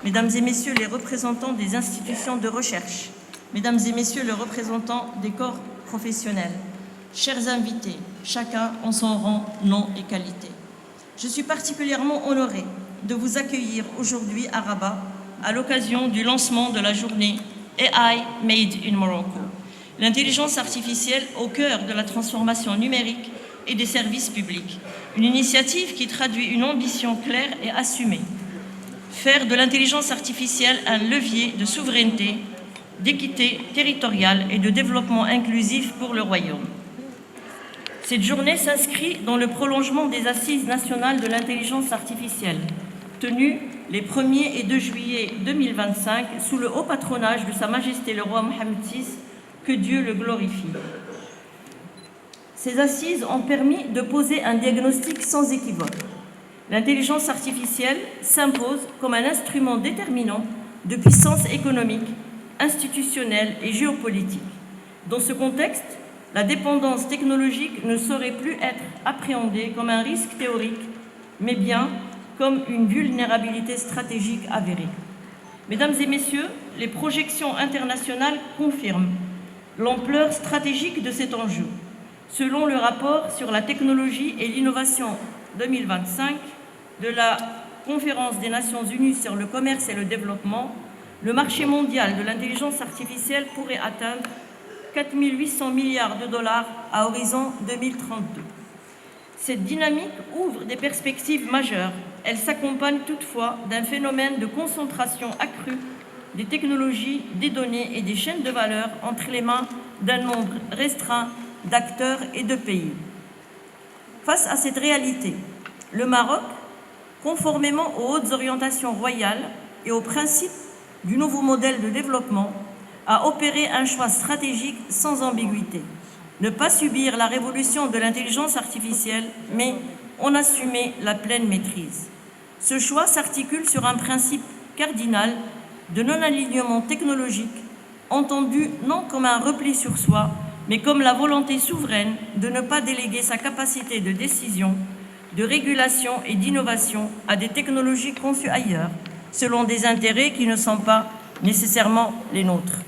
Mesdames et Messieurs les représentants des institutions de recherche, Mesdames et Messieurs les représentants des corps professionnels, chers invités, chacun en son rang, nom et qualité. Je suis particulièrement honorée de vous accueillir aujourd'hui à Rabat à l'occasion du lancement de la journée AI Made in Morocco, l'intelligence artificielle au cœur de la transformation numérique et des services publics, une initiative qui traduit une ambition claire et assumée. Faire de l'intelligence artificielle un levier de souveraineté, d'équité territoriale et de développement inclusif pour le Royaume. Cette journée s'inscrit dans le prolongement des Assises nationales de l'intelligence artificielle, tenues les 1er et 2 juillet 2025 sous le haut patronage de Sa Majesté le roi Mohammed VI, que Dieu le glorifie. Ces assises ont permis de poser un diagnostic sans équivoque. L'intelligence artificielle s'impose comme un instrument déterminant de puissance économique, institutionnelle et géopolitique. Dans ce contexte, la dépendance technologique ne saurait plus être appréhendée comme un risque théorique, mais bien comme une vulnérabilité stratégique avérée. Mesdames et Messieurs, les projections internationales confirment l'ampleur stratégique de cet enjeu. Selon le rapport sur la technologie et l'innovation 2025 de la Conférence des Nations Unies sur le commerce et le développement, le marché mondial de l'intelligence artificielle pourrait atteindre 4 800 milliards de dollars à horizon 2032. Cette dynamique ouvre des perspectives majeures. Elle s'accompagne toutefois d'un phénomène de concentration accrue des technologies, des données et des chaînes de valeur entre les mains d'un nombre restreint d'acteurs et de pays. Face à cette réalité, le Maroc, conformément aux hautes orientations royales et aux principes du nouveau modèle de développement, a opéré un choix stratégique sans ambiguïté. Ne pas subir la révolution de l'intelligence artificielle, mais en assumer la pleine maîtrise. Ce choix s'articule sur un principe cardinal de non-alignement technologique, entendu non comme un repli sur soi, mais comme la volonté souveraine de ne pas déléguer sa capacité de décision, de régulation et d'innovation à des technologies conçues ailleurs, selon des intérêts qui ne sont pas nécessairement les nôtres.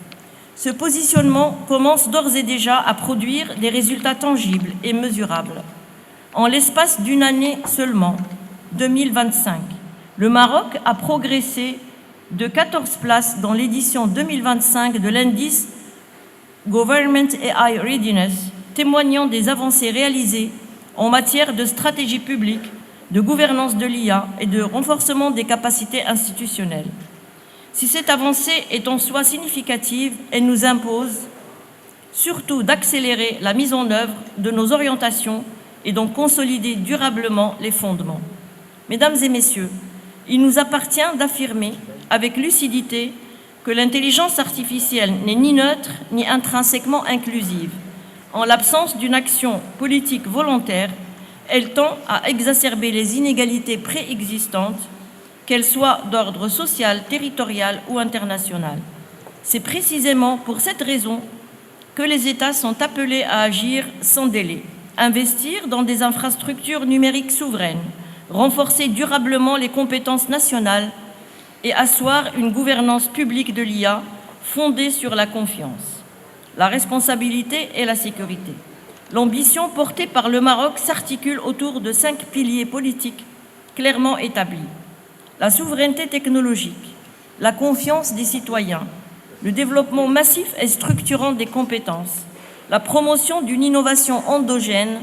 Ce positionnement commence d'ores et déjà à produire des résultats tangibles et mesurables. En l'espace d'une année seulement, 2025, le Maroc a progressé de 14 places dans l'édition 2025 de l'indice Government AI Readiness, témoignant des avancées réalisées en matière de stratégie publique, de gouvernance de l'IA et de renforcement des capacités institutionnelles. Si cette avancée est en soi significative, elle nous impose surtout d'accélérer la mise en œuvre de nos orientations et d'en consolider durablement les fondements. Mesdames et Messieurs, il nous appartient d'affirmer avec lucidité que l'intelligence artificielle n'est ni neutre ni intrinsèquement inclusive. En l'absence d'une action politique volontaire, elle tend à exacerber les inégalités préexistantes, qu'elles soient d'ordre social, territorial ou international. C'est précisément pour cette raison que les États sont appelés à agir sans délai, investir dans des infrastructures numériques souveraines, renforcer durablement les compétences nationales et asseoir une gouvernance publique de l'IA fondée sur la confiance, la responsabilité et la sécurité. L'ambition portée par le Maroc s'articule autour de 5 piliers politiques clairement établis. La souveraineté technologique, la confiance des citoyens, le développement massif et structurant des compétences, la promotion d'une innovation endogène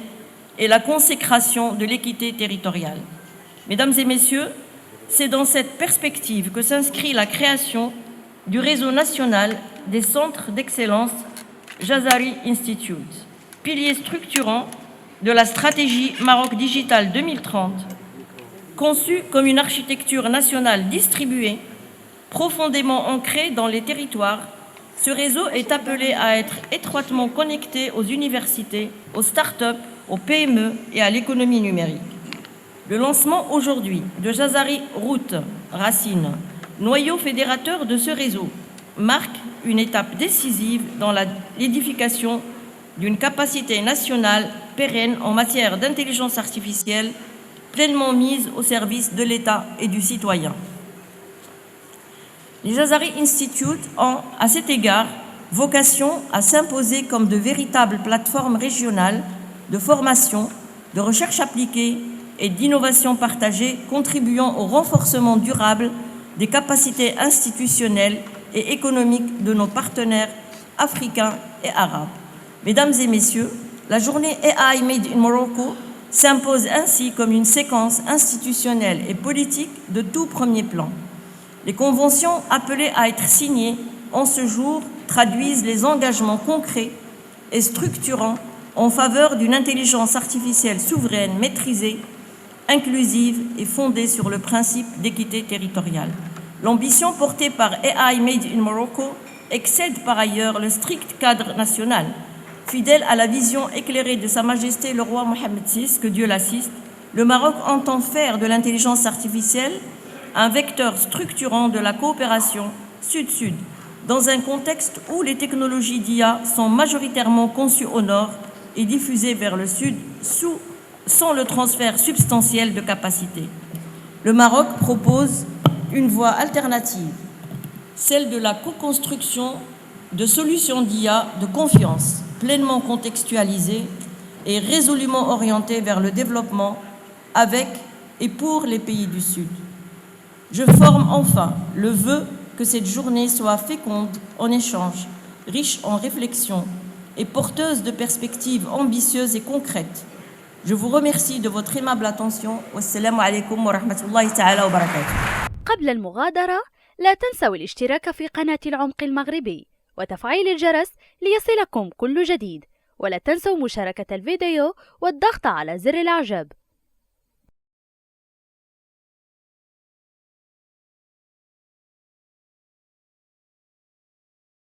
et la consécration de l'équité territoriale. Mesdames et Messieurs, c'est dans cette perspective que s'inscrit la création du réseau national des centres d'excellence Jazari Institute, pilier structurant de la stratégie Maroc Digital 2030, conçue comme une architecture nationale distribuée, profondément ancrée dans les territoires. Ce réseau est appelé à être étroitement connecté aux universités, aux start-up, aux PME et à l'économie numérique. Le lancement aujourd'hui de Jazari Route Racine, noyau fédérateur de ce réseau, marque une étape décisive dans l'édification d'une capacité nationale pérenne en matière d'intelligence artificielle, pleinement mise au service de l'État et du citoyen. Les Azari Institute ont, à cet égard, vocation à s'imposer comme de véritables plateformes régionales de formation, de recherche appliquée et d'innovation partagée contribuant au renforcement durable des capacités institutionnelles et économiques de nos partenaires africains et arabes. Mesdames et messieurs, la journée AI Made in Morocco s'impose ainsi comme une séquence institutionnelle et politique de tout premier plan. Les conventions appelées à être signées en ce jour traduisent les engagements concrets et structurants en faveur d'une intelligence artificielle souveraine, maîtrisée, inclusive et fondée sur le principe d'équité territoriale. L'ambition portée par AI Made in Morocco excède par ailleurs le strict cadre national. Fidèle à la vision éclairée de Sa Majesté le roi Mohammed VI, que Dieu l'assiste, le Maroc entend faire de l'intelligence artificielle un vecteur structurant de la coopération Sud-Sud, dans un contexte où les technologies d'IA sont majoritairement conçues au nord et diffusées vers le sud sans le transfert substantiel de capacités. Le Maroc propose une voie alternative, celle de la co-construction de solutions d'IA de confiance, pleinement contextualisées et résolument orientées vers le développement avec et pour les pays du Sud. Je forme enfin le vœu que cette journée soit féconde en échanges, riche en réflexions et porteuse de perspectives ambitieuses et concrètes. Je vous remercie de votre aimable attention. Wassalamu alaikum wa rahmatullahi ta'ala wa barakatuh. قبل المغادرة لا تنسوا الاشتراك في قناة العمق المغربي وتفعيل الجرس ليصلكم كل جديد، ولا تنسوا مشاركة الفيديو والضغط على زر الإعجاب.